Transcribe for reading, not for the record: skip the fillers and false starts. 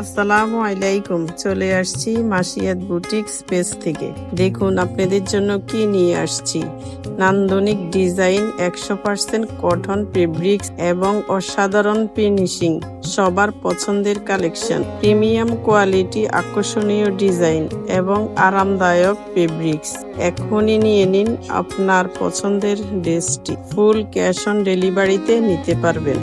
আসসালামু আলাইকুম। চলে আসছি মাসিয়াত বুটিক স্পেস থেকে। দেখুন আপনাদের জন্য কি নিয়ে আসছি। নান্দনিক ডিজাইন, 100% কটন ফেব্রিক্স এবং অসাধারণ ফিনিশিং, সবার পছন্দের কালেকশন। প্রিমিয়াম কোয়ালিটি, আকর্ষণীয় ডিজাইন এবং আরামদায়ক ফেব্রিক্স। এখনই নিয়ে নিন আপনার পছন্দের ড্রেসটি। ফুল ক্যাশ অন ডেলিভারিতে নিতে পারবেন।